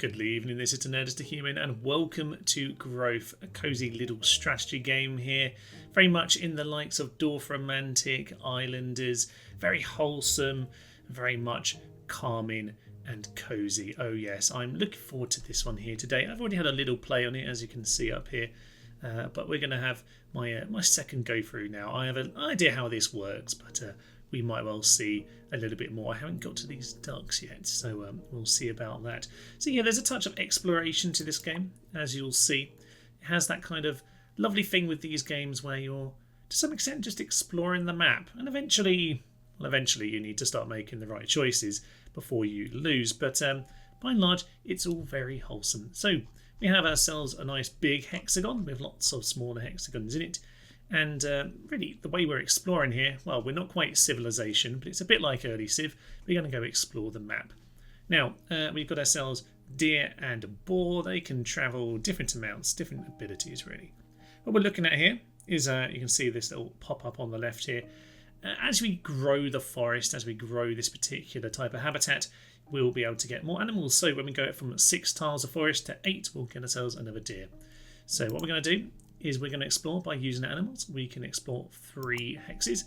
Good evening, this is Nerdist to Human, and welcome to Growth, a cosy little strategy game here. Very much in the likes of Dorfromantic, Islanders, very wholesome, very much calming and cosy. Oh yes, I'm looking forward to this one here today. I've already had a little play on it, as you can see up here, but we're going to have my second go through now. I have an idea how this works, but we might well see a little bit more. I haven't got to these ducks yet, so we'll see about that. So yeah, there's a touch of exploration to this game, as you'll see. It has that kind of lovely thing with these games where you're, to some extent, just exploring the map, and eventually you need to start making the right choices before you lose, but by and large, it's all very wholesome. So we have ourselves a nice big hexagon with lots of smaller hexagons in it. And really, the way we're exploring here, well, we're not quite civilization, but it's a bit like early Civ. We're going to go explore the map. Now, we've got ourselves deer and boar. They can travel different amounts, different abilities, really. What we're looking at here is, you can see this little pop-up on the left here. As we grow the forest, as we grow this particular type of habitat, we'll be able to get more animals. So when we go from 6 tiles of forest to 8, we'll get ourselves another deer. So what we're going to do is we're going to explore by using animals. We can explore 3 hexes,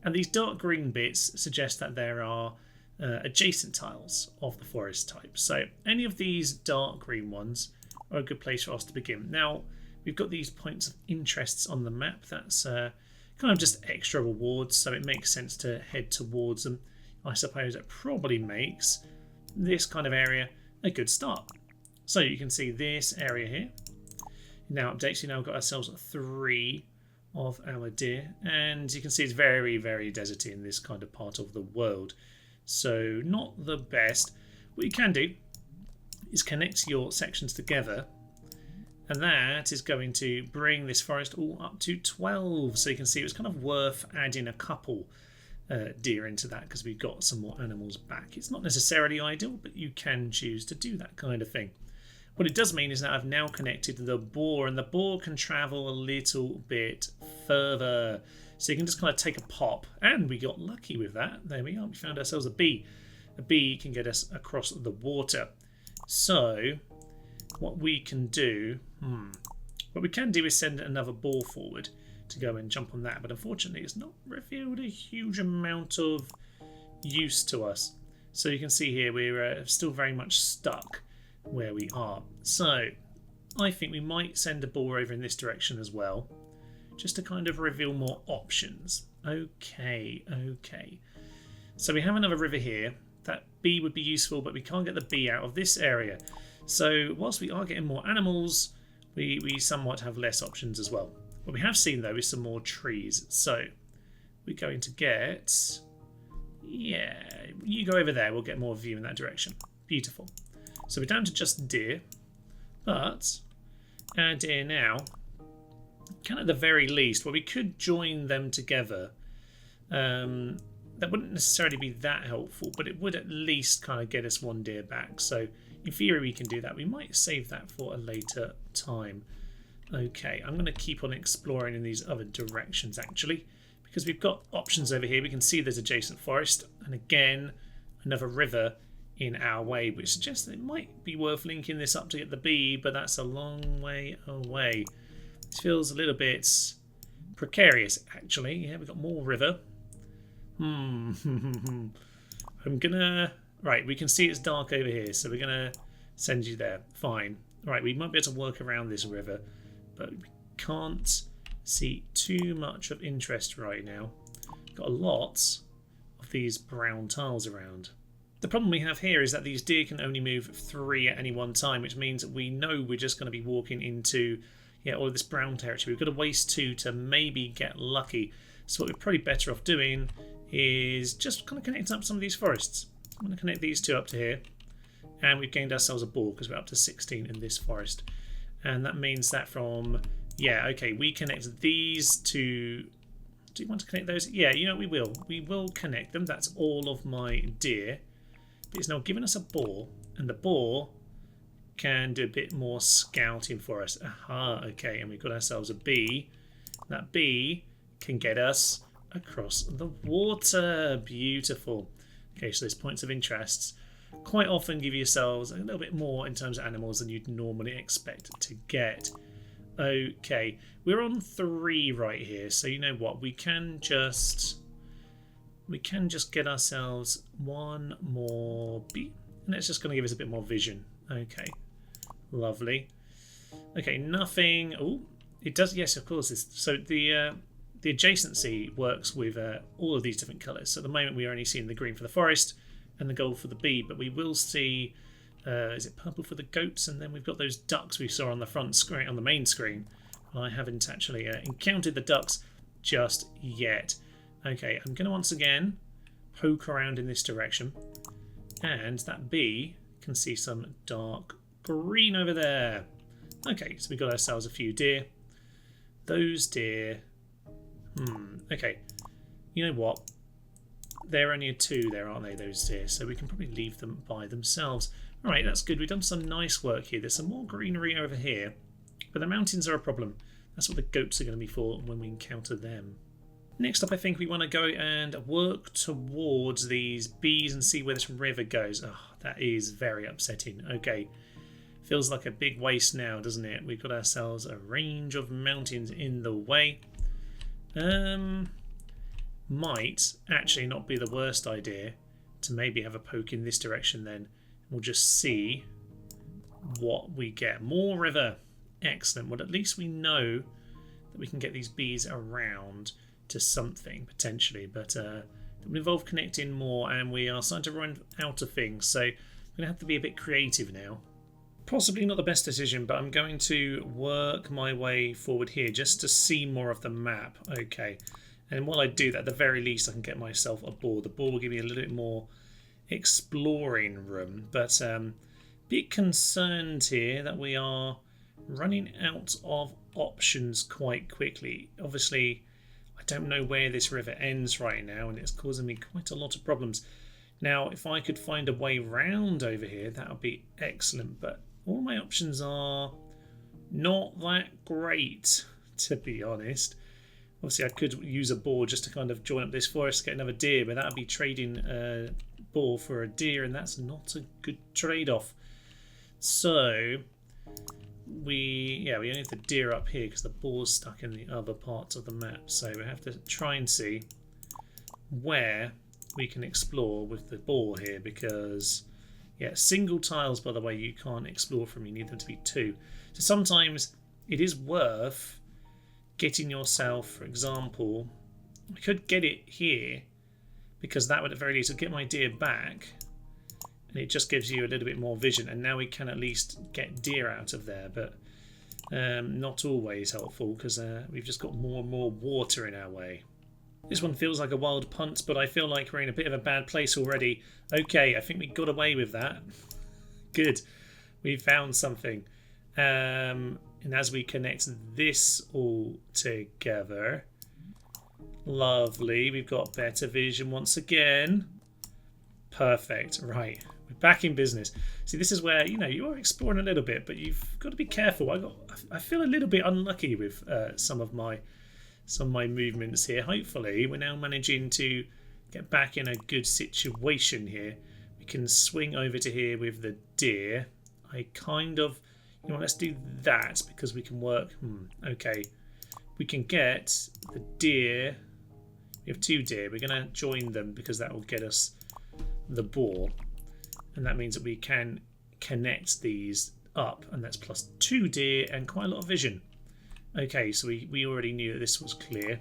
and these dark green bits suggest that there are adjacent tiles of the forest type. So any of these dark green ones are a good place for us to begin. Now we've got these points of interests on the map. That's kind of just extra rewards, so it makes sense to head towards them. I suppose it probably makes this kind of area a good start. So you can see this area here now updates. You now got ourselves 3 of our deer, and you can see it's very, very deserty in this kind of part of the world, so not the best. What you can do is connect your sections together, and that is going to bring this forest all up to 12. So you can see it was kind of worth adding a couple deer into that because we've got some more animals back. It's not necessarily ideal, but you can choose to do that kind of thing. What it does mean is that I've now connected the boar, and the boar can travel a little bit further. So you can just kind of take a pop, and we got lucky with that. There we are, we found ourselves a bee. A bee can get us across the water. So what we can do, is send another boar forward to go and jump on that, but unfortunately it's not revealed a huge amount of use to us. So you can see here we're still very much stuck where we are. So I think we might send a boar over in this direction as well, just to kind of reveal more options. Okay. So we have another river here. That bee would be useful, but we can't get the bee out of this area. So whilst we are getting more animals, we somewhat have less options as well. What we have seen though is some more trees. So we're going to get, yeah, you go over there, we'll get more view in that direction. Beautiful. So we're down to just deer, but our deer now can at the very least, well, we could join them together. That wouldn't necessarily be that helpful, but it would at least kind of get us 1 deer back. So in theory we can do that. We might save that for a later time. Okay, I'm going to keep on exploring in these other directions actually, because we've got options over here. We can see there's adjacent forest, and again another river in our way, which suggests that it might be worth linking this up to get the bee, but that's a long way away. This feels a little bit precarious actually. Yeah, we've got more river. I'm gonna, right, we can see it's dark over here, so we're gonna send you there. Fine. Right, we might be able to work around this river, but we can't see too much of interest right now. Got a lot of these brown tiles around. The problem we have here is that these deer can only move 3 at any one time, which means we know we're just going to be walking into all of this brown territory. We've got to waste 2 to maybe get lucky. So what we're probably better off doing is just kind of connecting up some of these forests. I'm going to connect these 2 up to here, and we've gained ourselves a boar because we're up to 16 in this forest. And that means that from, we connect these to, do you want to connect those? Yeah, you know, we will connect them. That's all of my deer. But it's now given us a boar, and the boar can do a bit more scouting for us. Aha, okay, and we've got ourselves a bee. That bee can get us across the water. Beautiful. Okay, so there's points of interest. quite often give yourselves a little bit more in terms of animals than you'd normally expect to get. Okay, we're on 3 right here, so you know what, we can just get ourselves 1 more bee, and that's just going to give us a bit more vision. Okay, lovely. Okay, nothing. Oh, it does. Yes, of course. So the adjacency works with all of these different colours. So at the moment we're only seeing the green for the forest and the gold for the bee, but we will see. Is it purple for the goats? And then we've got those ducks we saw on the front screen, on the main screen. I haven't actually encountered the ducks just yet. Okay, I'm going to once again poke around in this direction, and that bee can see some dark green over there. Okay, so we got ourselves a few deer. Those deer. Okay, you know what? They're only a 2 there, aren't they, those deer? So we can probably leave them by themselves. All right, that's good. We've done some nice work here. There's some more greenery over here, but the mountains are a problem. That's what the goats are going to be for when we encounter them. Next up, I think we want to go and work towards these bees and see where this river goes. Oh, that is very upsetting. Okay, feels like a big waste now, doesn't it? We've got ourselves a range of mountains in the way. Might actually not be the worst idea to maybe have a poke in this direction then. We'll just see what we get. More river. Excellent. Well, at least we know that we can get these bees around to something, potentially. But it will involve connecting more, and we are starting to run out of things. So I'm going to have to be a bit creative now. Possibly not the best decision, but I'm going to work my way forward here just to see more of the map. Okay. And while I do that, at the very least, I can get myself a boar. The boar will give me a little bit more exploring room, but bit concerned here that we are running out of options quite quickly. Obviously, I don't know where this river ends right now, and it's causing me quite a lot of problems. Now, if I could find a way round over here, that would be excellent, but all my options are not that great, to be honest. Obviously, I could use a boar just to kind of join up this forest to get another deer, but that would be trading a boar for a deer, and that's not a good trade-off. So we only have the deer up here because the boar's stuck in the other parts of the map. So we have to try and see where we can explore with the boar here, because single tiles, by the way, you can't explore from. You need them to be 2. So sometimes it is worth getting yourself, for example, I could get it here because that would at very least get my deer back, and it just gives you a little bit more vision, and now we can at least get deer out of there, but not always helpful because we've just got more and more water in our way. This one feels like a wild punt, but I feel like we're in a bit of a bad place already. Okay, I think we got away with that. Good. We found something. And as we connect this all together, lovely, we've got better vision once again. Perfect. Right, we're back in business. See, this is where you are exploring a little bit, but you've got to be careful. I feel a little bit unlucky with some of my movements here. Hopefully, we're now managing to get back in a good situation here. We can swing over to here with the deer. I kind of. Let's do that because we can work. Okay, we can get the deer. We have 2 deer. We're going to join them because that will get us the boar, and that means that we can connect these up, and that's plus 2 deer and quite a lot of vision. Okay, so we already knew that this was clear.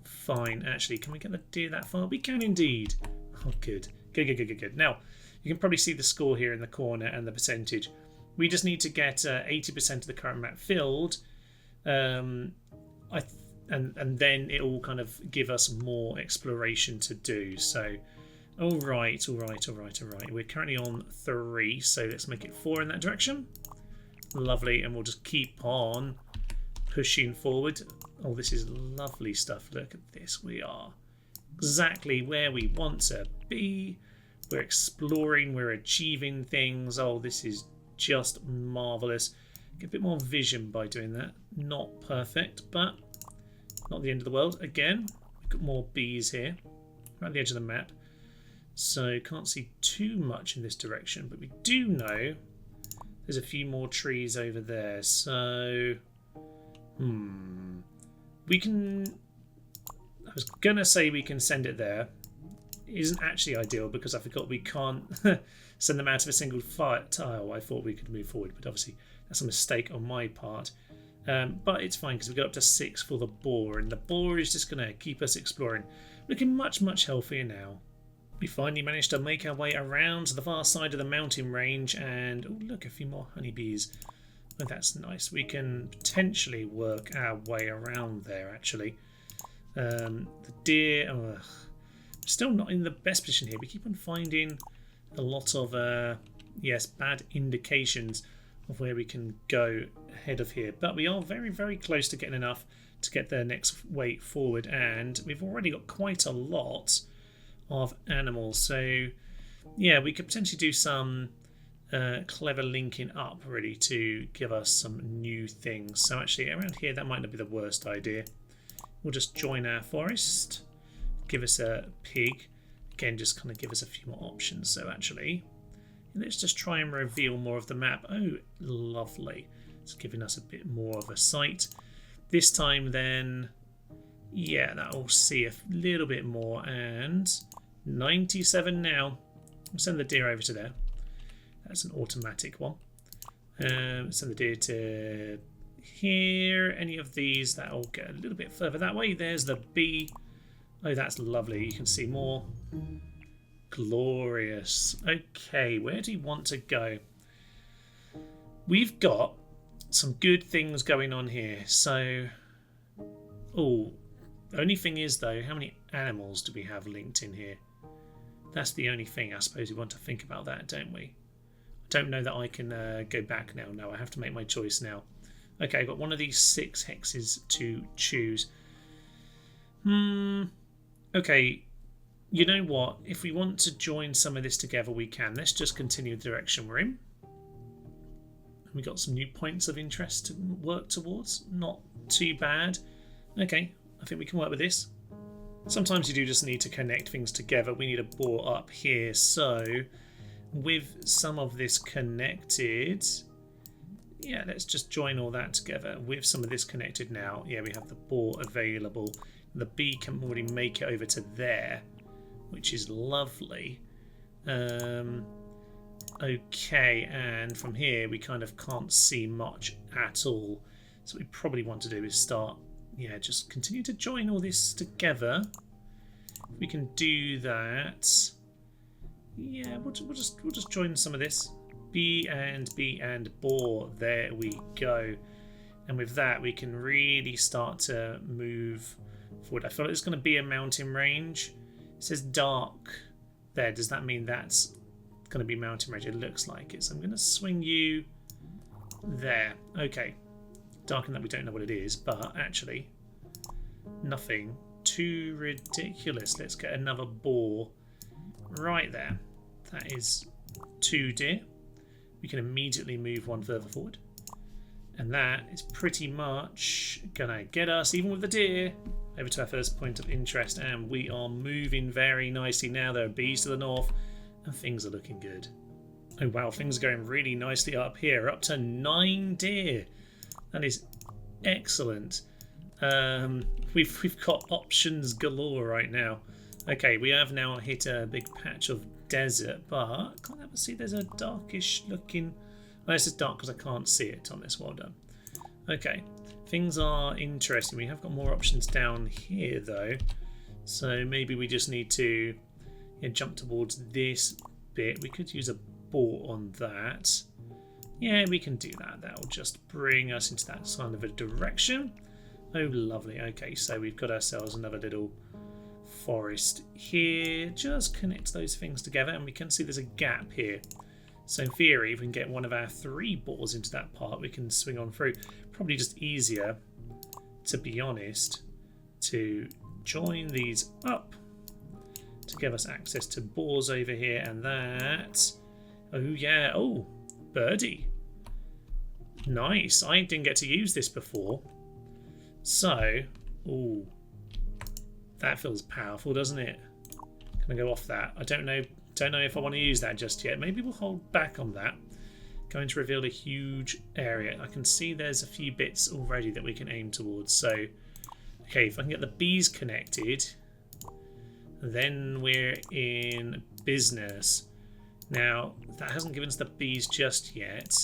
Fine. Actually, can we get the deer that far? We can indeed. Oh, good. Good. Now, you can probably see the score here in the corner and the percentage. We just need to get 80% of the current map filled, and then it will kind of give us more exploration to do. So, all right. We're currently on 3, so let's make it 4 in that direction. Lovely, and we'll just keep on pushing forward. Oh, this is lovely stuff. Look at this. We are exactly where we want to be. We're exploring. We're achieving things. Oh, this is just marvellous. Get a bit more vision by doing that. Not perfect, but not the end of the world. Again, we've got more bees here. We're at the edge of the map. So can't see too much in this direction, but we do know there's a few more trees over there. So, we can... I was going to say we can send it there. It isn't actually ideal because I forgot we can't send them out of a single tile. I thought we could move forward, but obviously that's a mistake on my part. But it's fine because we got up to 6 for the boar, and the boar is just going to keep us exploring. Looking much, much healthier now. We finally managed to make our way around to the far side of the mountain range, and oh look, a few more honeybees. Oh, that's nice. We can potentially work our way around there actually. The deer, still not in the best position here. We keep on finding a lot of bad indications of where we can go ahead of here, but we are very, very close to getting enough to get the next way forward, and we've already got quite a lot of animals, so yeah, we could potentially do some clever linking up really to give us some new things. So actually around here that might not be the worst idea. We'll just join our forest, give us a pig, again just kind of give us a few more options. So actually let's just try and reveal more of the map. Oh lovely, it's giving us a bit more of a sight this time. Then yeah, that'll see a little bit more, and 97 now. I'll send the deer over to there. That's an automatic one. Send the deer to here. Any of these, that'll get a little bit further that way. There's the bee. Oh, that's lovely. You can see more. Glorious. Okay, where do you want to go? We've got some good things going on here. So, oh, the only thing is though, how many animals do we have linked in here? That's the only thing. I suppose we want to think about that, don't we? I don't know that I can go back now. No, I have to make my choice now. Okay, I've got one of these 6 hexes to choose. Okay, you know what? If we want to join some of this together, we can. Let's just continue the direction we're in. We got some new points of interest to work towards. Not too bad. Okay, I think we can work with this. Sometimes you do just need to connect things together. We need a boar up here, so with some of this connected, yeah, let's just join all that together. With some of this connected now, yeah, we have the boar available. The bee can already make it over to there, which is lovely. Okay, and from here we kind of can't see much at all. So what we probably want to do is start, yeah, just continue to join all this together. If we can do that, yeah, we'll just join some of this. Bee and boar. There we go. And with that, we can really start to move forward. I feel like it's going to be a mountain range. It says dark there. Does that mean that's going to be mountain range? It looks like it. So I'm going to swing you there. Okay. Dark in that we don't know what it is, but actually nothing too ridiculous. Let's get another boar right there. That is 2 deer. We can immediately move one further forward. And that is pretty much gonna get us, even with the deer, over to our first point of interest. And we are moving very nicely now. There are bees to the north and things are looking good. Oh wow, things are going really nicely up here. Up to 9 deer. That is excellent. We've got options galore right now. Okay, we have now hit a big patch of desert, but I can't ever see there's a darkish looking... Well, this is dark because I can't see it on this. Well done. Okay, things are interesting. We have got more options down here though, so maybe we just need to jump towards this bit. We could use a boar on that. Yeah, we can do that. That'll just bring us into that kind of a direction. Oh, lovely. Okay, so we've got ourselves another little forest here. Just connect those things together and we can see there's a gap here. So in theory, if we can get one of our 3 boars into that part, we can swing on through. Probably just easier, to be honest, to join these up to give us access to boars over here. And that... Oh, yeah. Oh, birdie. Nice. I didn't get to use this before. So, ooh, that feels powerful, doesn't it? Can Can I go off that? I don't know if I want to use that just yet. Maybe we'll hold back on that. Going to reveal a huge area. I can see there's a few bits already that we can aim towards. So, okay, if I can get the bees connected, then we're in business. Now, that hasn't given us the bees just yet.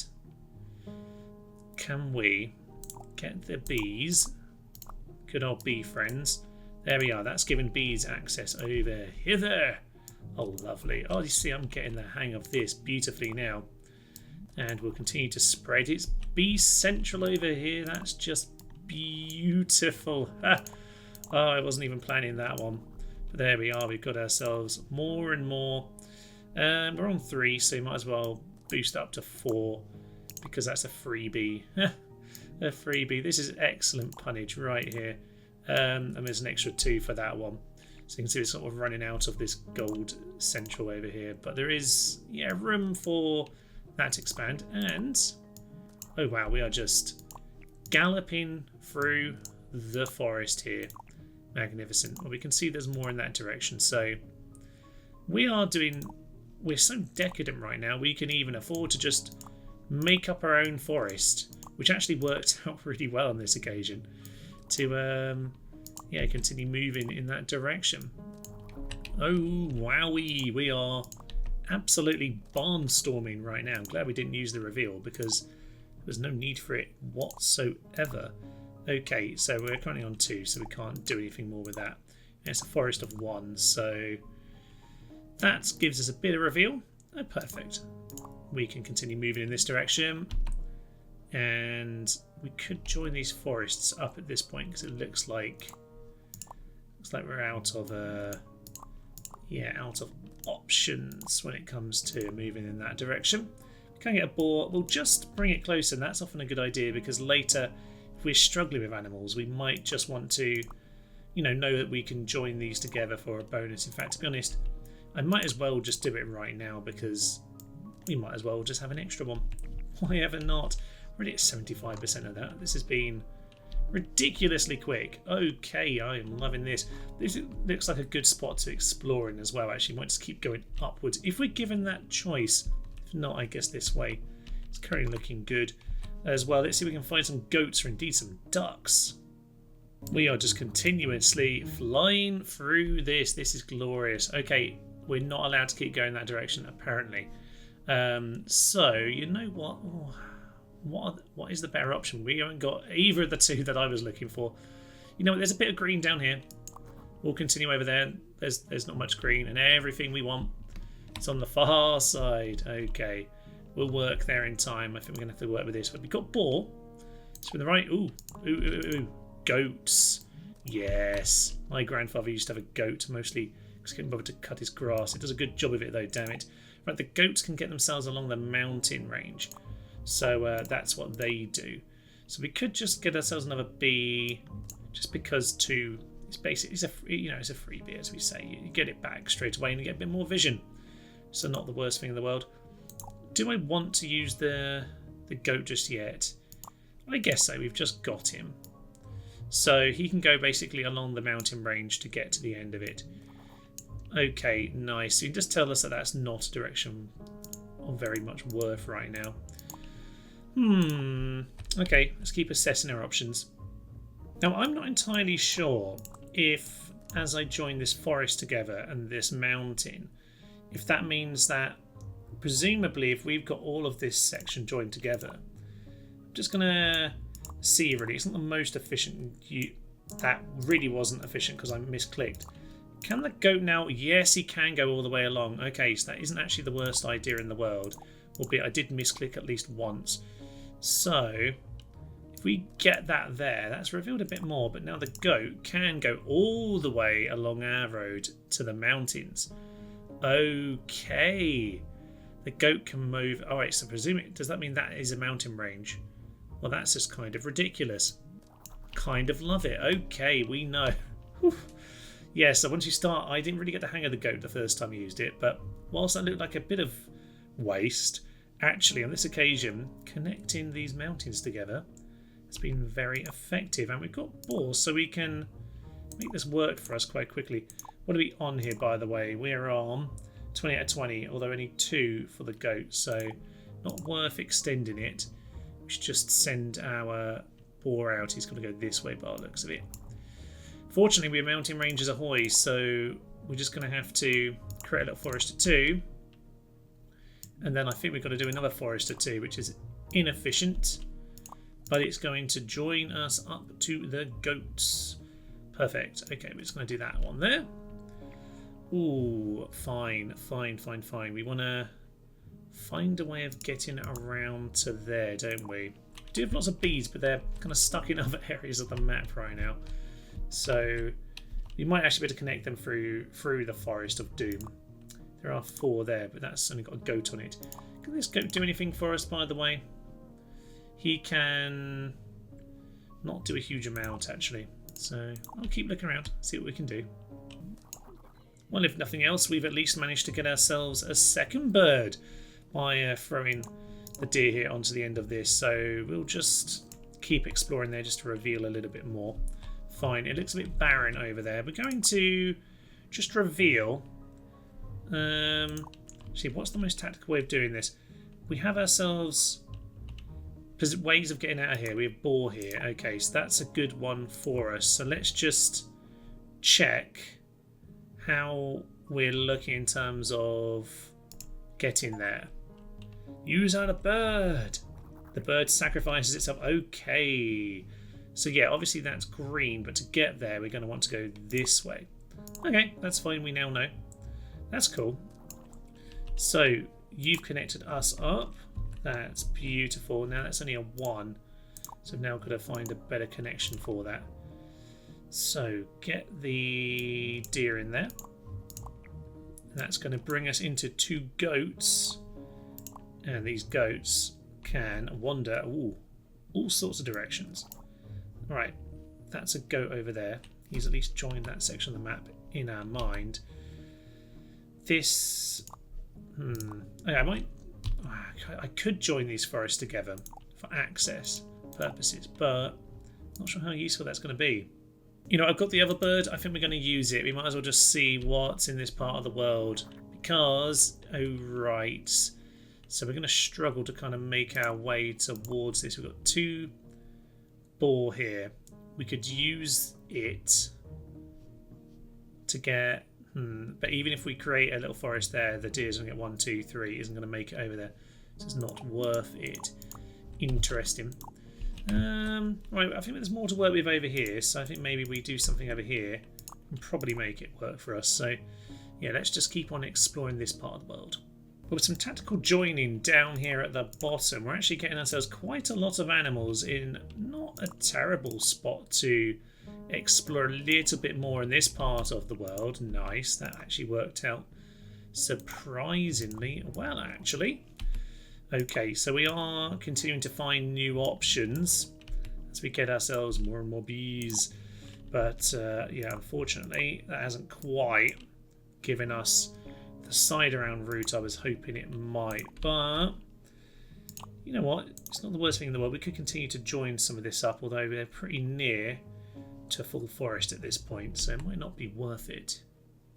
Can we get the bees? Good old bee friends. There we are. That's given bees access over hither. Oh, lovely. Oh, you see, I'm getting the hang of this beautifully now. And we'll continue to spread. It's bee central over here. That's just beautiful. Oh, I wasn't even planning that one. But there we are. We've got ourselves more and more. We're on 3, so might as well boost up to 4 because that's a freebie. A freebie. This is excellent punnage right here. And there's an extra 2 for that one. So you can see we're sort of running out of this gold central over here. But there is, yeah, room for that to expand. And, oh wow, we are just galloping through the forest here. Magnificent. Well, we can see there's more in that direction. So we're so decadent right now, we can even afford to just make up our own forest, which actually worked out really well on this occasion, to continue moving in that direction. Oh wowie, we are absolutely barnstorming right now. I'm glad we didn't use the reveal because there's no need for it whatsoever. Okay, so we're currently on 2, so we can't do anything more with that. It's a forest of 1, so that gives us a bit of reveal. Oh, perfect. We can continue moving in this direction, and we could join these forests up at this point because it looks like we're out of options when it comes to moving in that direction. We can't get a boar. We'll just bring it closer, and that's often a good idea because later, if we're struggling with animals, we might just want to, know that we can join these together for a bonus. In fact, to be honest, I might as well just do it right now because we might as well just have an extra one. Why ever not? Already at 75% of that. This has been ridiculously quick. Okay, I am loving this. This looks like a good spot to explore in as well, actually. Might just keep going upwards if we're given that choice. If not, I guess this way. It's currently looking good as well. Let's see if we can find some goats or indeed some ducks. We are just continuously flying through this. This is glorious. Okay, we're not allowed to keep going that direction, apparently. So, you know what? What is the better option? We haven't got either of the 2 that I was looking for. You know what? There's a bit of green down here. We'll continue over there. There's not much green, and everything we want is on the far side. Okay, we'll work there in time. I think we're going to have to work with this. But we've got boar. So in the right. Ooh. Goats. Yes. My grandfather used to have a goat, mostly because he couldn't bother to cut his grass. It does a good job of it, though, damn it. Right, the goats can get themselves along the mountain range. So that's what they do. So we could just get ourselves another bee, just because it's basically it's a freebie, as we say. You get it back straight away and you get a bit more vision. So not the worst thing in the world. Do I want to use the goat just yet? I guess so. We've just got him, so he can go basically along the mountain range to get to the end of it. Okay, nice. So you can just tell us that that's not a direction of very much worth right now. Okay, let's keep assessing our options. Now, I'm not entirely sure if, as I join this forest together and this mountain, if that means that, presumably, if we've got all of this section joined together, I'm just going to see, really. It's not the most efficient. That really wasn't efficient because I misclicked. Can the goat now? Yes, he can go all the way along. Okay, so that isn't actually the worst idea in the world, albeit I did misclick at least once. So, if we get that there, that's revealed a bit more, but now the goat can go all the way along our road to the mountains. Okay. The goat can move. Alright, so presumably, does that mean that is a mountain range? Well, that's just kind of ridiculous. Kind of love it. Okay, we know. Whew. Yeah, so once you start, I didn't really get the hang of the goat the first time I used it, but whilst that looked like a bit of waste, actually on this occasion, connecting these mountains together has been very effective. And we've got boars, so we can make this work for us quite quickly. What are we on here, by the way? We're on 20 out of 20, although only 2 for the goat, so not worth extending it. We should just send our boar out. He's got to go this way by the looks of it. Fortunately, we're mountain rangers ahoy, so we're just going to have to create a little forest of 2. And then I think we've got to do another forest of 2, which is inefficient. But it's going to join us up to the goats. Perfect. Okay, we're just going to do that one there. Ooh, fine. We want to find a way of getting around to there, don't we? We do have lots of bees, but they're kind of stuck in other areas of the map right now. So we might actually be able to connect them through the Forest of Doom. There are 4 there, but that's only got a goat on it. Can this goat do anything for us, by the way? He can not do a huge amount, actually. So I'll keep looking around, see what we can do. Well, if nothing else, we've at least managed to get ourselves a second bird by throwing the deer here onto the end of this. So we'll just keep exploring there just to reveal a little bit more. Fine, it looks a bit barren over there. We're going to just reveal... see, what's the most tactical way of doing this? We have ourselves ways of getting out of here. We have boar here. Okay, so that's a good one for us. So let's just check how we're looking in terms of getting there. Use out a bird. The bird sacrifices itself. Okay. So yeah, obviously that's green, but to get there, we're going to want to go this way. Okay, that's fine. We now know. That's cool. So you've connected us up. That's beautiful. Now that's only a 1. So now I've got to find a better connection for that. So get the deer in there. That's going to bring us into 2 goats. And these goats can wander all sorts of directions. Right, that's a goat over there. He's at least joined that section of the map in our mind. This... okay, I could join these forests together for access purposes, but I'm not sure how useful that's going to be. You know, I've got the other bird. I think we're going to use it. We might as well just see what's in this part of the world. Because, oh right, so we're going to struggle to kind of make our way towards this. We've got 2 boar here. We could use it to get... but even if we create a little forest there, the deer's going to get 1, 2, 3. Isn't going to make it over there. So it's not worth it. Interesting. Right, I think there's more to work with over here. So I think maybe we do something over here and probably make it work for us. So yeah, let's just keep on exploring this part of the world. But with some tactical joining down here at the bottom, we're actually getting ourselves quite a lot of animals in not a terrible spot to explore a little bit more in this part of the world. Nice, that actually worked out surprisingly well, actually. Okay, so we are continuing to find new options as we get ourselves more and more bees. But yeah, unfortunately, that hasn't quite given us the side around route I was hoping it might. But you know what? It's not the worst thing in the world. We could continue to join some of this up, although they're pretty near to full forest at this point, so it might not be worth it.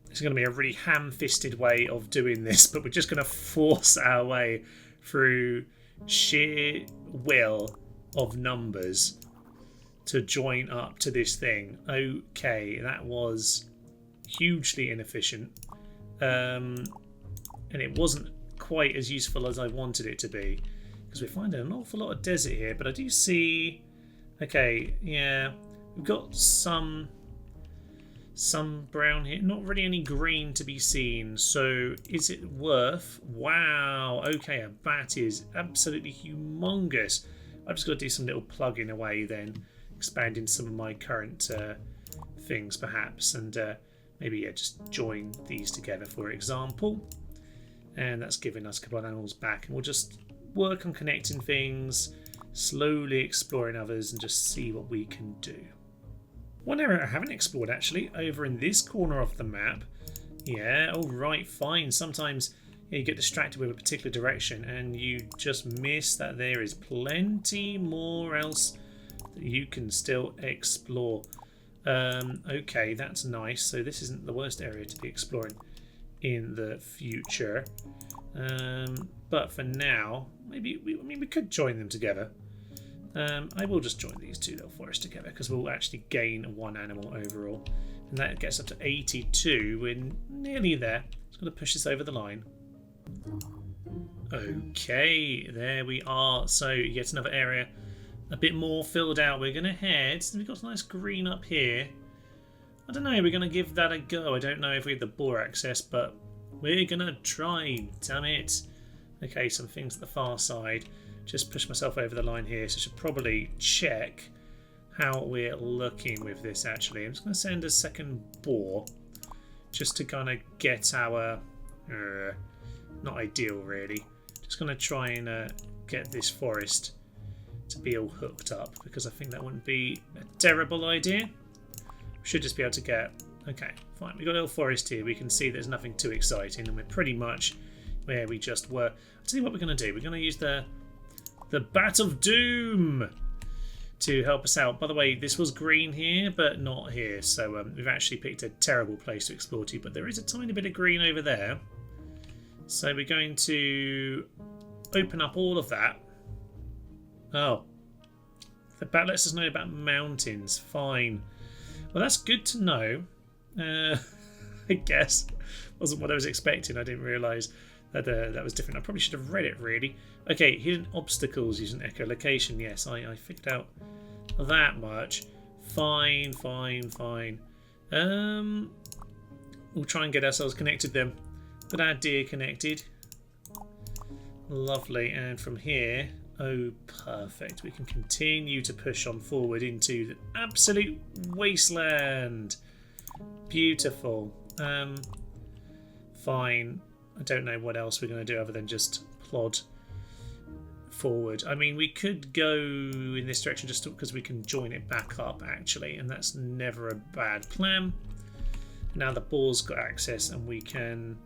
It's going to be a really ham-fisted way of doing this, but we're just going to force our way through sheer will of numbers to join up to this thing. Okay, that was hugely inefficient. And it wasn't quite as useful as I wanted it to be, because we're finding an awful lot of desert here. But I do see... Okay, yeah, we've got some brown here, not really any green to be seen. So is it worth... Wow, okay, a bat is absolutely humongous. I've just got to do some little plugging away then, expanding some of my current things perhaps, and maybe yeah, just join these together for example. And that's giving us a couple of animals back, and we'll just work on connecting things, slowly exploring others, and just see what we can do. One area I haven't explored actually, over in this corner of the map. Yeah, alright, fine. Sometimes you get distracted with a particular direction and you just miss that there is plenty more else that you can still explore. Okay, that's nice. So this isn't the worst area to be exploring in the future. But for now, maybe we could join them together. I will just join these two little forests together because we'll actually gain one animal overall. And that gets up to 82. We're nearly there. It's going to push us over the line. Okay, there we are. So yet another area a bit more filled out. We're going to head. We've got a nice green up here. I don't know. We're going to give that a go. I don't know if we have the boar access, but we're going to try. Damn it. Okay, some things at the far side. Just push myself over the line here. So I should probably check how we're looking with this actually. I'm just going to send a second boar just to kind of get our... not ideal really. Just going to try and get this forest to be all hooked up because I think that wouldn't be a terrible idea. We should just be able to get... Okay, fine. We've got a little forest here. We can see there's nothing too exciting and we're pretty much where we just were. I'll tell you what we're going to do. We're going to use the Bat of Doom to help us out. By the way, this was green here, but not here. So we've actually picked a terrible place to explore to, but there is a tiny bit of green over there. So we're going to open up all of that. Oh, the bat lets us know about mountains. Fine. Well, that's good to know. I guess. Wasn't what I was expecting. I didn't realise that that was different. I probably should have read it, really. Okay, hidden obstacles using echolocation. Yes, I figured out that much. Fine, fine, fine. We'll try and get ourselves connected then. Got our deer connected. Lovely. And from here... Oh, perfect. We can continue to push on forward into the absolute wasteland. Beautiful. Fine. I don't know what else we're going to do other than just plod forward. I mean, we could go in this direction just because we can join it back up, actually, and that's never a bad plan. Now the boar's got access and we can...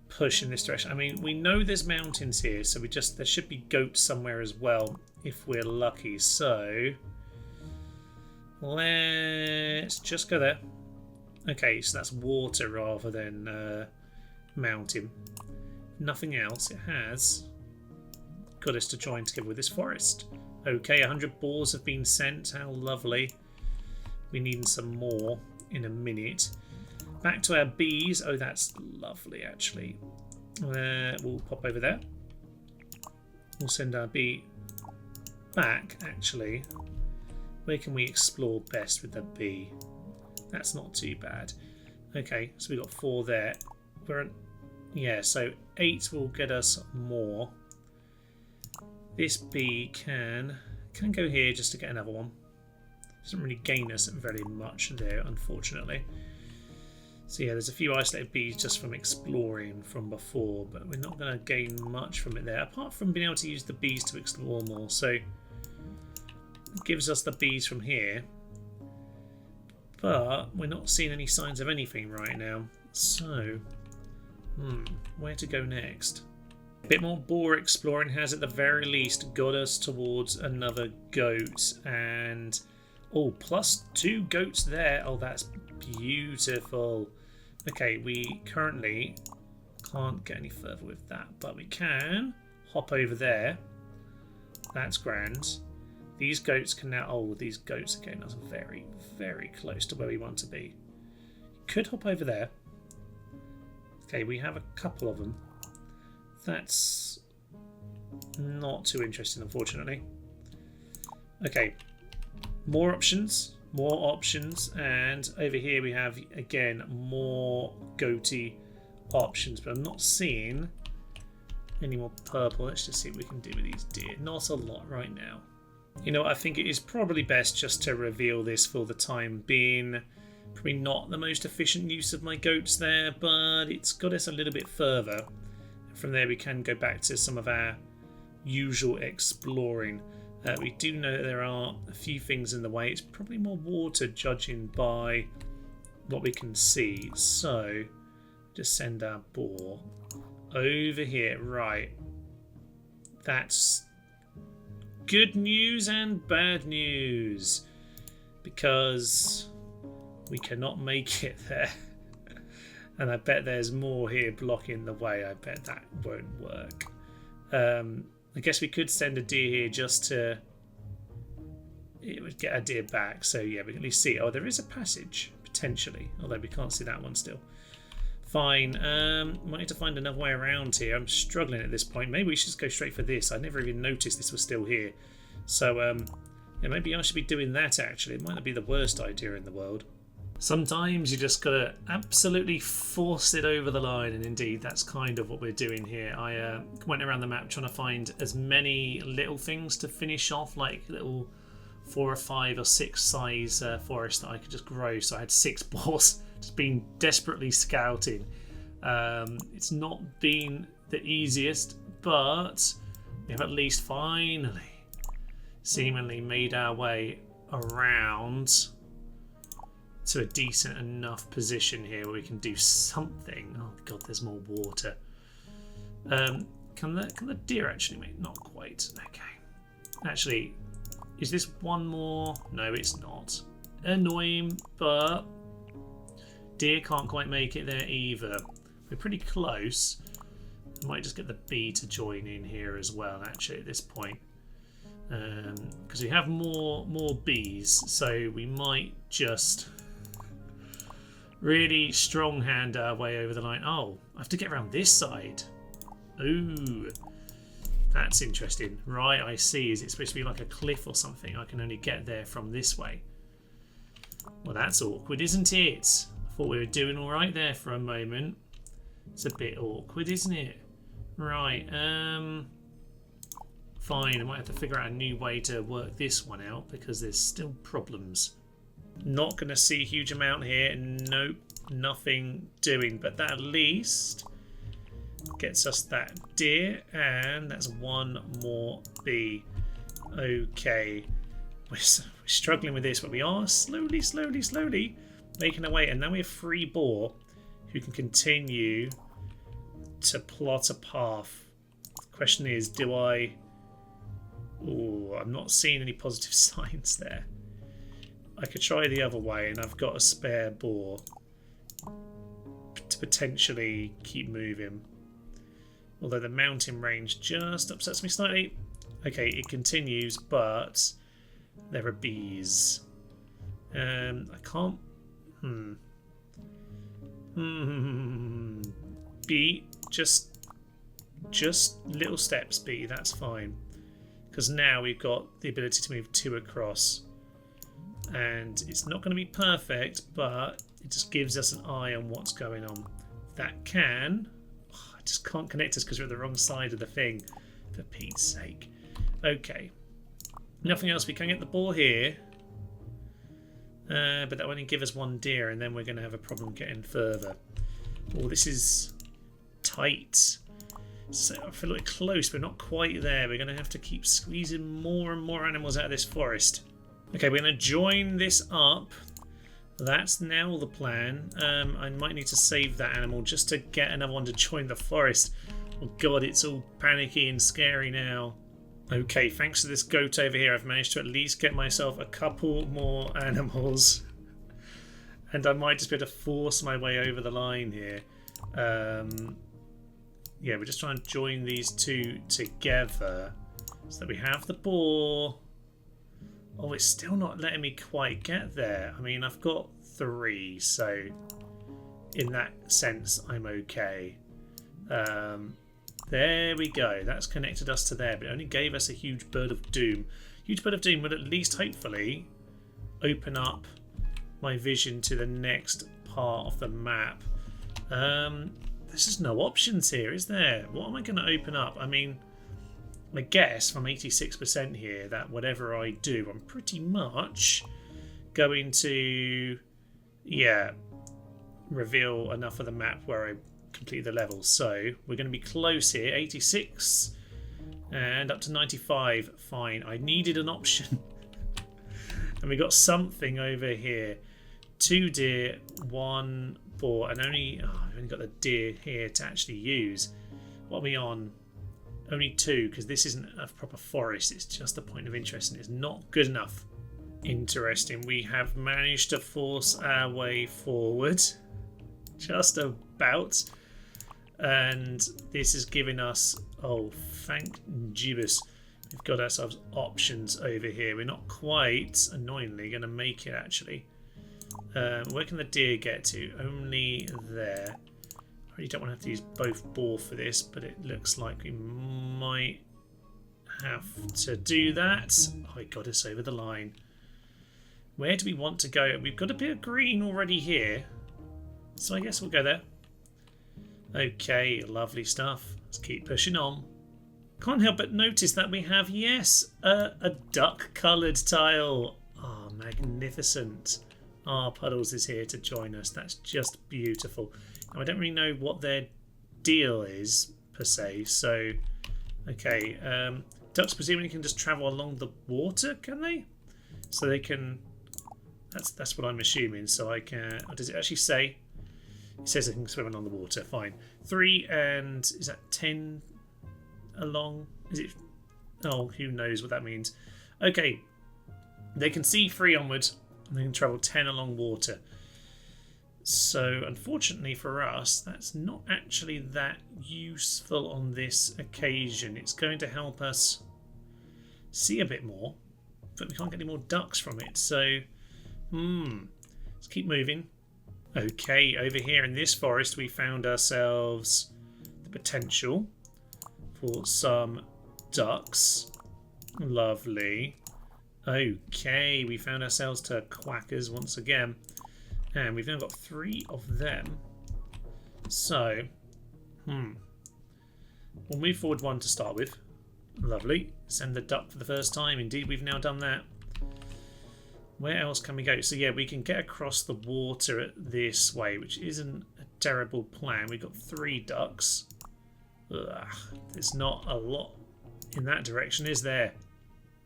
push in this direction. I mean, we know there's mountains here, so there should be goats somewhere as well if we're lucky. So let's just go there. Okay, so that's water rather than mountain. Nothing else. It has got us to join together with this forest. Okay, 100 boars have been sent. How lovely. We need some more in a minute. Back to our bees. Oh, that's lovely, actually. We'll pop over there. We'll send our bee back, actually. Where can we explore best with the bee? That's not too bad. Okay, so we've got 4 there. Yeah, so 8 will get us more. This bee can go here just to get another one. Doesn't really gain us very much there, unfortunately. So yeah, there's a few isolated bees just from exploring from before, but we're not going to gain much from it there, apart from being able to use the bees to explore more. So it gives us the bees from here, but we're not seeing any signs of anything right now. So, where to go next? A bit more boar exploring has at the very least got us towards another goat, and oh, plus 2 goats there. Oh, that's beautiful. Okay, we currently can't get any further with that, but we can hop over there. That's grand. These goats can now... Oh, these goats again are very, very close to where we want to be. Could hop over there. Okay, we have a couple of them. That's not too interesting, unfortunately. Okay, more options. More options, and over here we have again more goaty options, but I'm not seeing any more purple. Let's just see what we can do with these deer. Not a lot right now. You know, I think it is probably best just to reveal this for the time being. Probably not the most efficient use of my goats there, but it's got us a little bit further. From there we can go back to some of our usual exploring. We do know that there are a few things in the way. It's probably more water, judging by what we can see. So, just send our boar over here. Right. That's good news and bad news. because we cannot make it there. And I bet there's more here blocking the way. I bet that won't work. I guess we could send a deer here just to... It would get a deer back. So yeah, we can at least see. Oh, there is a passage, potentially. Although we can't see that one still. Fine. Might need to find another way around here. I'm struggling at this point. Maybe we should just go straight for this. I never even noticed this was still here. So yeah, maybe I should be doing that actually. It might not be the worst idea in the world. Sometimes you just gotta absolutely force it over the line, and indeed that's kind of what we're doing here. I went around the map trying to find as many little things to finish off, like little 4 or 5 or 6 size forests that I could just grow. So I had 6 boars, just been desperately scouting. It's not been the easiest, but we have at least finally seemingly made our way around to a decent enough position here where we can do something. Oh god, there's more water. Can the deer actually make? Not quite. Okay. Actually, is this one more? No, it's not. Annoying, but deer can't quite make it there either. We're pretty close. I might just get the bee to join in here as well, actually, at this point. Because we have more bees, so we might just really strong hand our way over the line. Oh, I have to get around this side. Ooh, that's interesting. Right, I see. Is it supposed to be like a cliff or something? I can only get there from this way. Well, that's awkward, isn't it? I thought we were doing all right there for a moment. It's a bit awkward, isn't it? Right, fine. I might have to figure out a new way to work this one out because there's still problems. Not going to see a huge amount here. Nope, nothing doing. But that at least gets us that deer, and that's one more bee. Okay, we're struggling with this, but we are slowly making our way. And now we have 3 boar who can continue to plot a path. The question is, do I... Oh, I'm not seeing any positive signs there. I could try the other way, and I've got a spare boar to potentially keep moving. Although the mountain range just upsets me slightly. Okay, it continues, but there are bees. I can't... Bee, just little steps, bee, that's fine. Because now we've got the ability to move 2 across. And it's not going to be perfect, but it just gives us an eye on what's going on. That can... I just can't connect us because we're at the wrong side of the thing. For Pete's sake. Okay. Nothing else. We can get the boar here. But that will only give us 1 deer, and then we're going to have a problem getting further. Oh, this is tight. So I feel like close, but not quite there. We're going to have to keep squeezing more and more animals out of this forest. Okay, we're going to join this up. That's now the plan. I might need to save that animal just to get another one to join the forest. Oh god, it's all panicky and scary now. Okay, thanks to this goat over here, I've managed to at least get myself a couple more animals. And I might just be able to force my way over the line here. Yeah, we're just trying to join these 2 together so that we have the boar. Oh, it's still not letting me quite get there. I mean, I've got 3, so in that sense, I'm okay. There we go. That's connected us to there, but it only gave us a huge bird of doom. Huge bird of doom would at least, hopefully, open up my vision to the next part of the map. There's just no options here, is there? What am I going to open up? I mean, I guess from 86% here that whatever I do, I'm pretty much going to, yeah, reveal enough of the map where I complete the level. So we're going to be close here, 86 and up to 95. Fine, I needed an option. And we got something over here. 2 deer, 1 boar, and I've only got the deer here to actually use. What are we on? Only 2, because this isn't a proper forest. It's just a point of interest, and it's not good enough. Interesting. We have managed to force our way forward. Just about. And this is giving us... Oh, thank Jibus. We've got ourselves options over here. We're not quite, annoyingly, going to make it, actually. Where can the deer get to? Only there. I really don't want to have to use both boar for this, but it looks like we might have to do that. Oh, it got us over the line. Where do we want to go? We've got a bit of green already here, so I guess we'll go there. Okay, lovely stuff. Let's keep pushing on. Can't help but notice that we have, yes, a duck-coloured tile. Oh, magnificent. Ah, Puddles is here to join us. That's just beautiful. Now, I don't really know what their deal is, per se, so... Okay, ducks presumably can just travel along the water, can they? So they can... That's what I'm assuming, so I can... Oh, does it actually say? It says they can swim along the water, fine. 3 and... Is that 10 along? Is it... Oh, who knows what that means. Okay, they can see 3 onward, and they can travel 10 along water. So, unfortunately for us, that's not actually that useful on this occasion. It's going to help us see a bit more, but we can't get any more ducks from it. So, let's keep moving. Okay, over here in this forest, we found ourselves the potential for some ducks. Lovely. Okay, we found ourselves to quackers once again. And we've now got 3 of them. So, we'll move forward 1 to start with. Lovely. Send the duck for the first time. Indeed, we've now done that. Where else can we go? So, yeah, we can get across the water this way, which isn't a terrible plan. We've got 3 ducks. Ugh, there's not a lot in that direction, is there?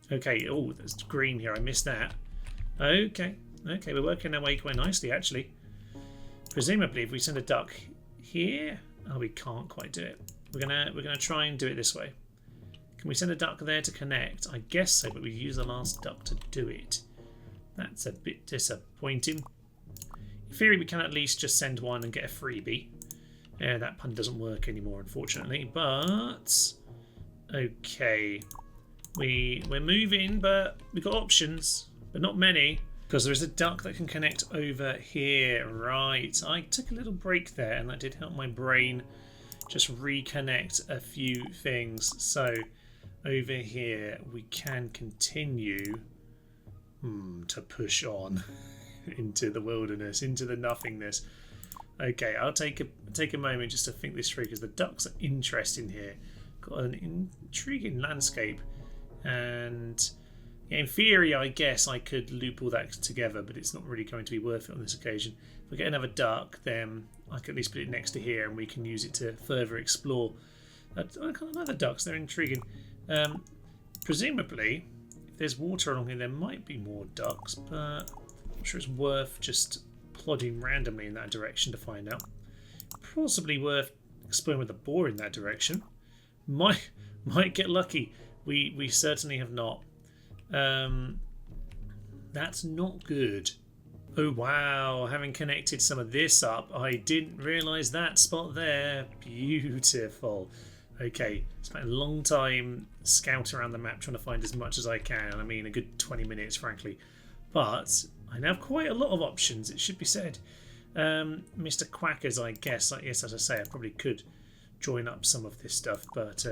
Okay, oh, there's green here. I missed that. Okay. Okay, we're working our way quite nicely, actually. Presumably, if we send a duck here... Oh, we can't quite do it. We're gonna try and do it this way. Can we send a duck there to connect? I guess so, but we use the last duck to do it. That's a bit disappointing. In theory, we can at least just send one and get a freebie. Yeah, that pun doesn't work anymore, unfortunately. But... Okay. We're moving, but we've got options. But not many. Because there is a duck that can connect over here. Right. I took a little break there, and that did help my brain just reconnect a few things. So, over here, we can continue to push on into the wilderness, into the nothingness. Okay, I'll take a moment just to think this through, because the ducks are interesting here. Got an intriguing landscape, and... in theory, I guess I could loop all that together, but it's not really going to be worth it on this occasion. If we get another duck, then I can at least put it next to here, and we can use it to further explore. I can't like the ducks; they're intriguing. Presumably, if there's water along here, there might be more ducks, but I'm sure it's worth just plodding randomly in that direction to find out. Possibly worth exploring with a boar in that direction. Might get lucky. We certainly have not. That's not good. Oh wow, having connected some of this up, I didn't realise that spot there. Beautiful. Okay, spent a long time scouting around the map trying to find as much as I can. I mean, a good 20 minutes, frankly. But I now have quite a lot of options, it should be said. Mr. Quackers, I guess. Yes, as I say, I probably could join up some of this stuff, but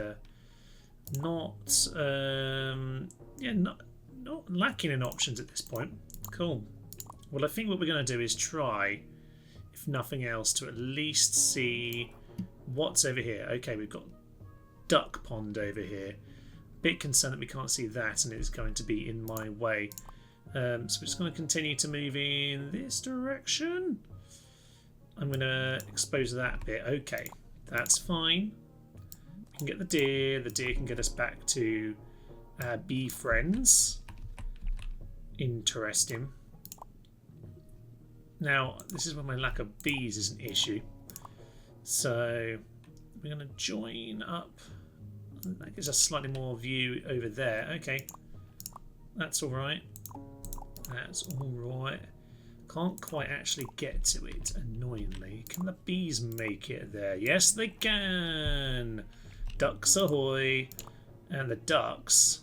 not lacking in options at this point. Cool. Well, I think what we're going to do is try, if nothing else, to at least see what's over here. Okay, we've got duck pond over here. Bit concerned that we can't see that, and it's going to be in my way. So we're just going to continue to move in this direction. I'm going to expose that bit. Okay, that's fine. We can get the deer. The deer can get us back to our bee friends. Interesting. Now, this is where my lack of bees is an issue. So we're going to join up. That gives us slightly more view over there. Okay, that's all right. That's alright. Can't quite actually get to it, annoyingly. Can the bees make it there? Yes, they can! Ducks ahoy! And the ducks...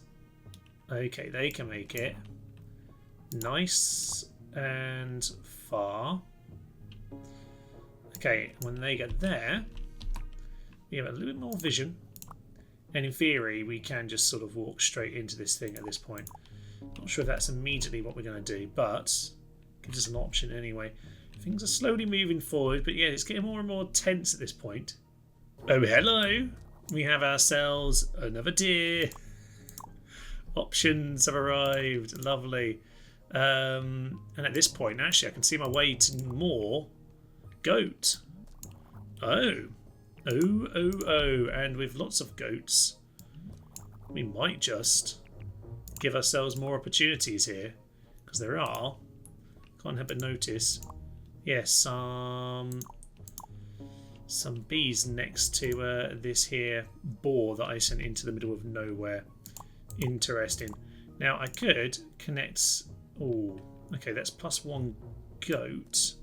Okay, they can make it. Nice and far. Okay, when they get there, we have a little bit more vision. And in theory, we can just sort of walk straight into this thing at this point. Not sure if that's immediately what we're going to do, but gives us an option anyway. Things are slowly moving forward, but yeah, it's getting more and more tense at this point. Oh, hello! We have ourselves another deer. Options have arrived. Lovely. And at this point, actually, I can see my way to more goat. Oh. Oh. And with lots of goats, we might just give ourselves more opportunities here. Because there are. Can't help but notice. Yes, some bees next to this here boar that I sent into the middle of nowhere. Interesting. Now I could connect... Oh, okay, that's +1 goat.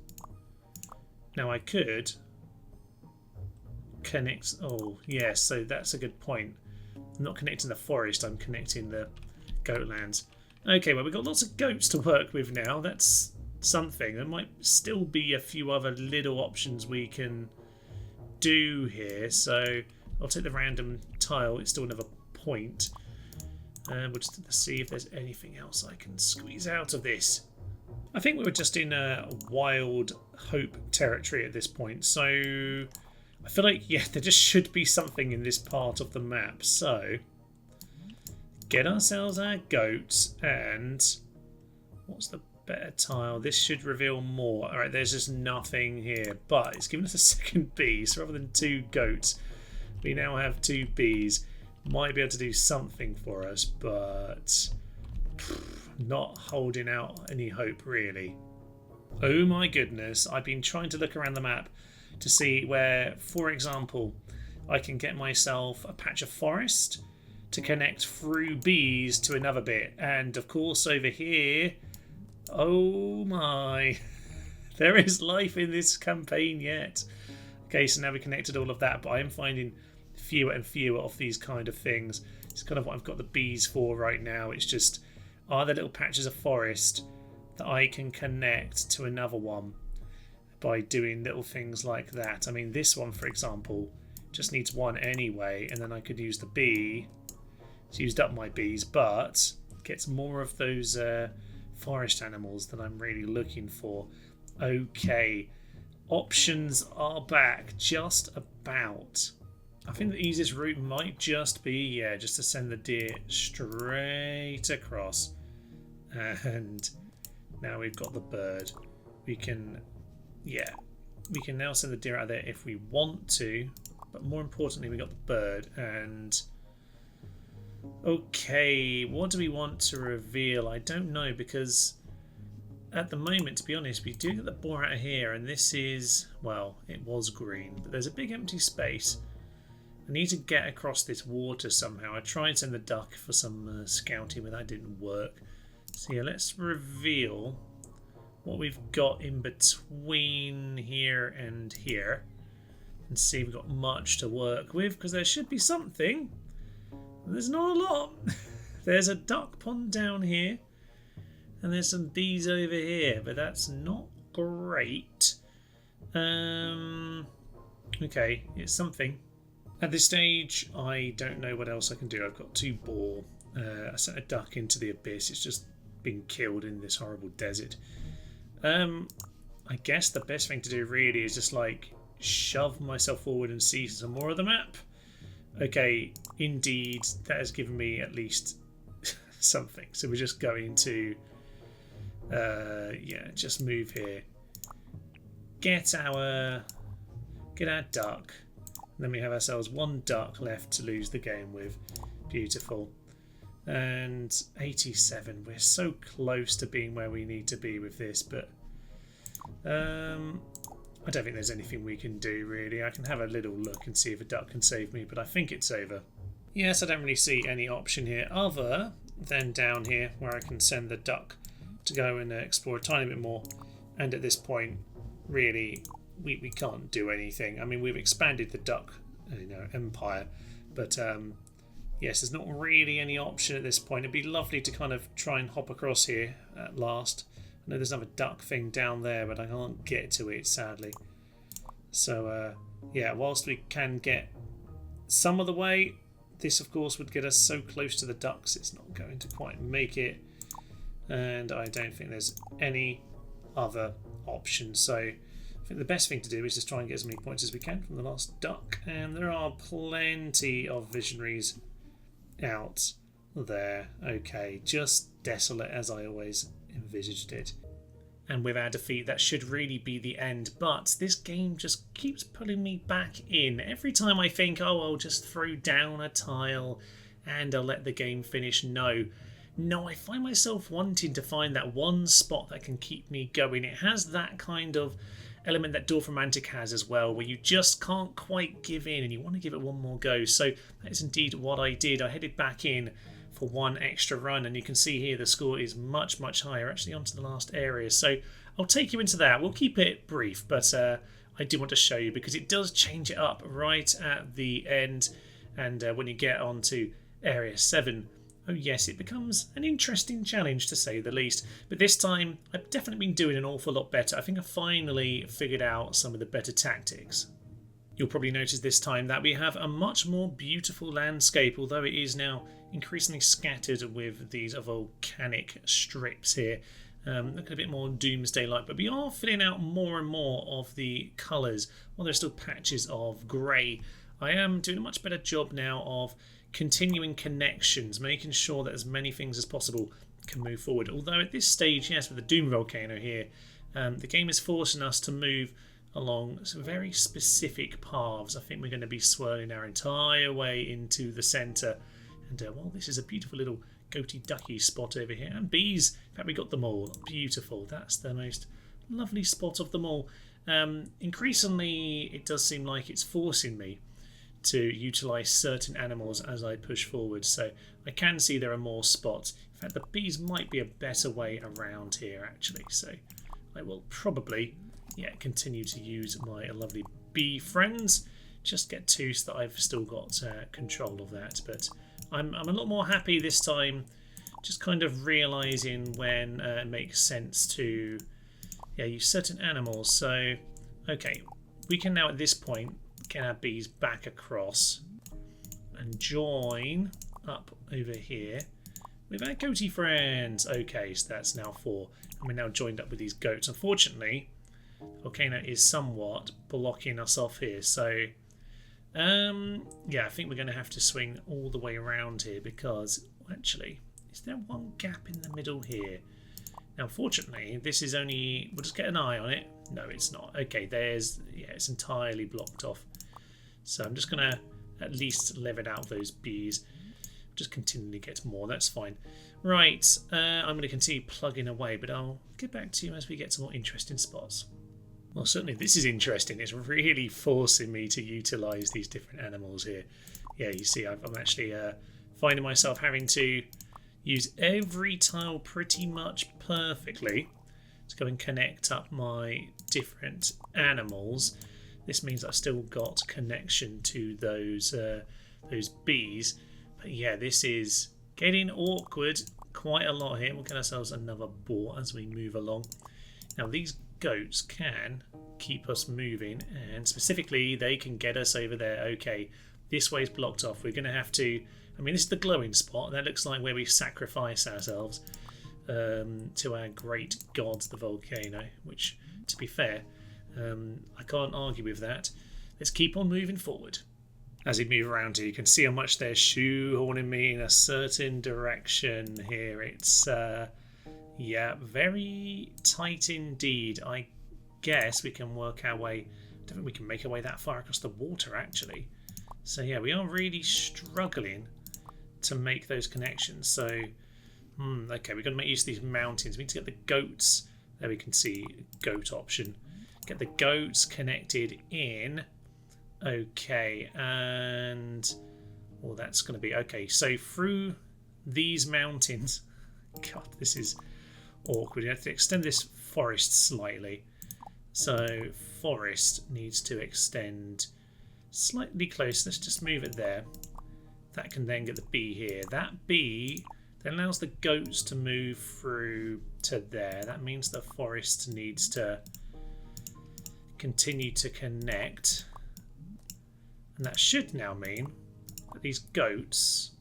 Now I could connect... Oh, yes, so that's a good point. I'm not connecting the forest, I'm connecting the goat lands. Okay, well, we've got lots of goats to work with now. That's something. There might still be a few other little options we can do here. So I'll take the random tile. It's still another point. We'll just see if there's anything else I can squeeze out of this. I think we were just in a wild hope territory at this point. So I feel like, yeah, there just should be something in this part of the map. So get ourselves our goats, and what's the better tile? This should reveal more. Alright, there's just nothing here, but it's given us a second bee, so rather than 2 goats, we now have 2 bees. Might be able to do something for us, but not holding out any hope, really. Oh my goodness, I've been trying to look around the map to see where, for example, I can get myself a patch of forest to connect through bees to another bit. And of course over here, oh my, there is life in this campaign yet. Okay, so now we connected all of that, but I am finding fewer and fewer of these kind of things. It's kind of what I've got the bees for right now. It's just, are there little patches of forest that I can connect to another one by doing little things like that? I mean, this one, for example, just needs 1 anyway, and then I could use the bee. It's used up my bees, but gets more of those forest animals that I'm really looking for. Okay, options are back just about. I think the easiest route might just be, yeah, just to send the deer straight across. And now we've got the bird. We can, yeah, we can now send the deer out there if we want to. But more importantly, we got the bird. And okay, what do we want to reveal? I don't know, because at the moment, to be honest, we do get the boar out of here, and this is, well, it was green, but there's a big empty space. I need to get across this water somehow. I tried to send the duck for some scouting, but that didn't work. So yeah, let's reveal what we've got in between here and here, and see if we've got much to work with, because there should be something. There's not a lot. There's a duck pond down here, and there's some bees over here, but that's not great. Okay, it's something. At this stage, I don't know what else I can do. I've got 2 boar. I sent a duck into the abyss. It's just been killed in this horrible desert. I guess the best thing to do really is just like shove myself forward and see some more of the map. Okay, indeed, that has given me at least something. So we're just going to, yeah, just move here. Get our duck. And then we have ourselves 1 duck left to lose the game with. Beautiful. And 87. We're so close to being where we need to be with this, but I don't think there's anything we can do, really. I can have a little look and see if a duck can save me, but I think it's over. Yes, I don't really see any option here other than down here where I can send the duck to go and explore a tiny bit more. And at this point, really, we can't do anything. I mean, we've expanded the duck, empire, but yes, there's not really any option at this point. It'd be lovely to kind of try and hop across here at last. I know there's another duck thing down there, but I can't get to it, sadly. So, yeah, whilst we can get some of the way, this, of course, would get us so close to the ducks, it's not going to quite make it. And I don't think there's any other option. So I think the best thing to do is just try and get as many points as we can from the last duck. And there are plenty of visionaries out there. Okay, just desolate as I always envisaged it. And with our defeat, that should really be the end. But this game just keeps pulling me back in. Every time I think, oh, I'll just throw down a tile and I'll let the game finish. No, I find myself wanting to find that one spot that can keep me going. It has that kind of element that Dorfromantik has as well, where you just can't quite give in and you want to give it one more go. So that is indeed what I did. I headed back in for one extra run, and you can see here the score is much higher, actually onto the last area. So I'll take you into that. We'll keep it brief, but I do want to show you because it does change it up right at the end. And when you get onto area 7, oh yes, it becomes an interesting challenge to say the least. But this time I've definitely been doing an awful lot better. I think I finally figured out some of the better tactics. You'll probably notice this time that we have a much more beautiful landscape, although it is now increasingly scattered with these volcanic strips here. Looking a bit more doomsday-like, but we are filling out more and more of the colours, while there's still patches of grey. I am doing a much better job now of continuing connections, making sure that as many things as possible can move forward. Although at this stage, yes, with the Doom Volcano here, the game is forcing us to move along some very specific paths. I think we're going to be swirling our entire way into the centre. And well, this is a beautiful little goaty ducky spot over here. And bees, in fact, we got them all. Beautiful. That's the most lovely spot of them all. Increasingly, it does seem like it's forcing me to utilise certain animals as I push forward. So I can see there are more spots. In fact, the bees might be a better way around here, actually. So I will probably, continue to use my lovely bee friends. Just get 2 so that I've still got control of that. But I'm a lot more happy this time, just kind of realising when it makes sense to use certain animals. So, okay, we can now at this point get our bees back across and join up over here with our goaty friends. Okay, so that's now 4. And we're now joined up with these goats. Unfortunately, the volcano is somewhat blocking us off here. So, I think we're going to have to swing all the way around here because, actually, is there one gap in the middle here? Now, unfortunately, this is only... We'll just get an eye on it. No, it's not. Okay, there's... it's entirely blocked off. So I'm just going to at least level out those bees. Just continually get more. That's fine. Right, I'm going to continue plugging away, but I'll get back to you as we get to more interesting spots. Well, certainly this is interesting. It's really forcing me to utilise these different animals here. Yeah, you see, I'm actually finding myself having to use every tile pretty much perfectly to go and connect up my different animals. This means I've still got connection to those bees. But yeah, this is getting awkward quite a lot here. We'll get ourselves another boar as we move along. Now, these goats can keep us moving, and specifically they can get us over there. Okay, this way's blocked off. We're going to have to... I mean, this is the glowing spot. That looks like where we sacrifice ourselves to our great gods, the volcano, which, to be fair, I can't argue with that. Let's keep on moving forward. As we move around here, you can see how much they're shoehorning me in a certain direction here. It's... very tight indeed. I guess we can work our way... I don't think we can make our way that far across the water, actually. So yeah, we are really struggling to make those connections. So, okay, we've got to make use of these mountains. We need to get the goats. There we can see goat option. Get the goats connected in. Okay, and... well, that's going to be... okay, so through these mountains... God, this is... awkward. You have to extend this forest slightly. So forest needs to extend slightly close. Let's just move it there. That can then get the bee here. That bee then allows the goats to move through to there. That means the forest needs to continue to connect. And that should now mean that these goats,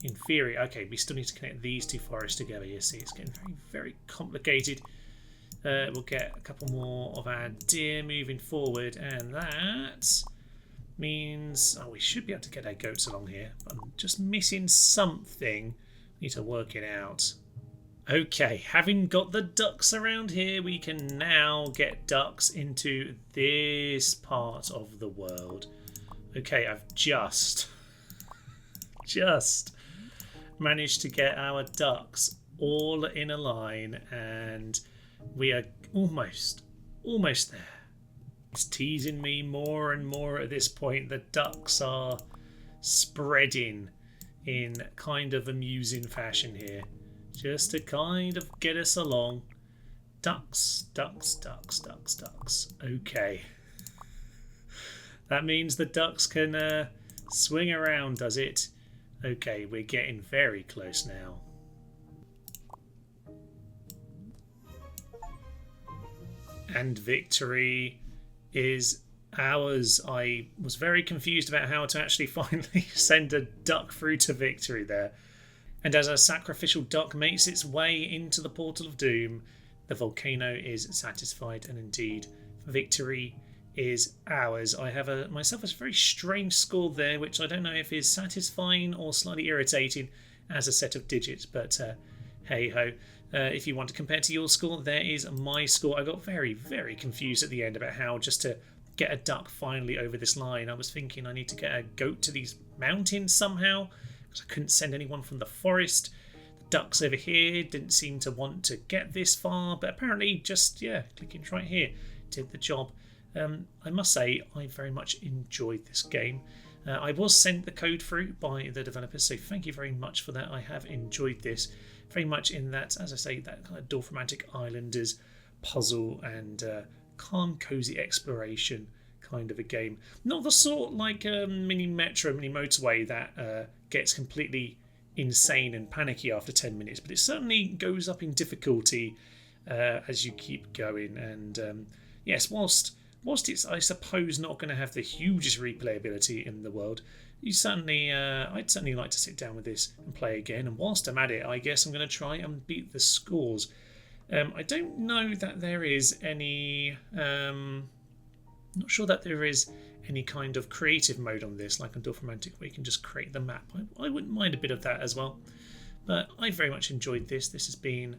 in theory, okay, we still need to connect these two forests together. You see, it's getting very, very complicated. We'll get a couple more of our deer moving forward, and that means we should be able to get our goats along here. I'm just missing something. Need to work it out. Okay, having got the ducks around here, we can now get ducks into this part of the world. Okay, I've just managed to get our ducks all in a line, and we are almost there. It's teasing me more and more at this point. The ducks are spreading in kind of amusing fashion here, just to kind of get us along. Ducks. Okay. That means the ducks can swing around, does it? Okay, we're getting very close now. And victory is ours. I was very confused about how to actually finally send a duck through to victory there. And as a sacrificial duck makes its way into the portal of doom, the volcano is satisfied, and indeed victory is ours. I have myself a very strange score there, which I don't know if is satisfying or slightly irritating as a set of digits, but hey ho. If you want to compare to your score, there is my score. I got very, very confused at the end about how just to get a duck finally over this line. I was thinking I need to get a goat to these mountains somehow, because I couldn't send anyone from the forest. The ducks over here didn't seem to want to get this far, but apparently just, clicking right here did the job. I must say, I very much enjoyed this game. I was sent the code through by the developers, so thank you very much for that. I have enjoyed this very much in that, as I say, that kind of Dorfromantic Islanders puzzle and calm, cozy exploration kind of a game. Not the sort like mini Metro, mini Motorway that gets completely insane and panicky after 10 minutes, but it certainly goes up in difficulty as you keep going. And yes, whilst it's, I suppose, not going to have the hugest replayability in the world, I'd certainly like to sit down with this and play again. And whilst I'm at it, I guess I'm going to try and beat the scores. I don't know that there is any... not sure that there is any kind of creative mode on this, like on Dorfromantic, where you can just create the map. I wouldn't mind a bit of that as well. But I very much enjoyed this. This has been,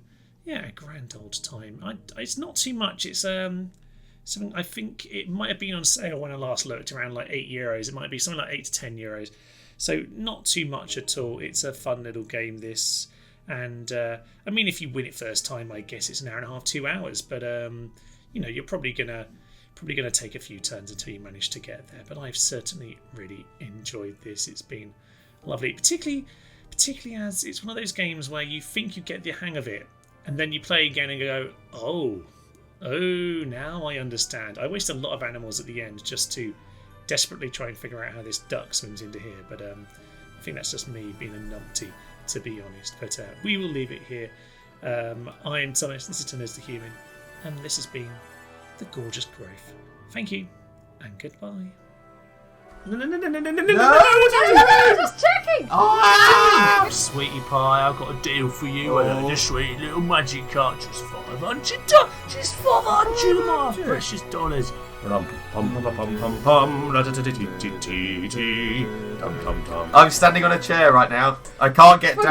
a grand old time. It's not too much. It's... something I think it might have been on sale when I last looked, around like €8. It might be something like €8 to €10. So not too much at all. It's a fun little game, this. And I mean, if you win it first time, I guess it's an hour and a half, 2 hours. But you're probably gonna take a few turns until you manage to get there. But I've certainly really enjoyed this. It's been lovely, particularly as it's one of those games where you think you get the hang of it, and then you play again and go, oh, now I understand. I waste a lot of animals at the end just to desperately try and figure out how this duck swims into here. But I think that's just me being a numpty, to be honest. But we will leave it here. I'm Thomas, this is Thomas the Human, and this has been The Gorgeous Growth. Thank you, and goodbye. No, just checking. Sweetie pie, I've got a deal for you. A sweet little magic card, just $500. Just $500, my precious dollars. I'm standing on a chair right now. I can't get down.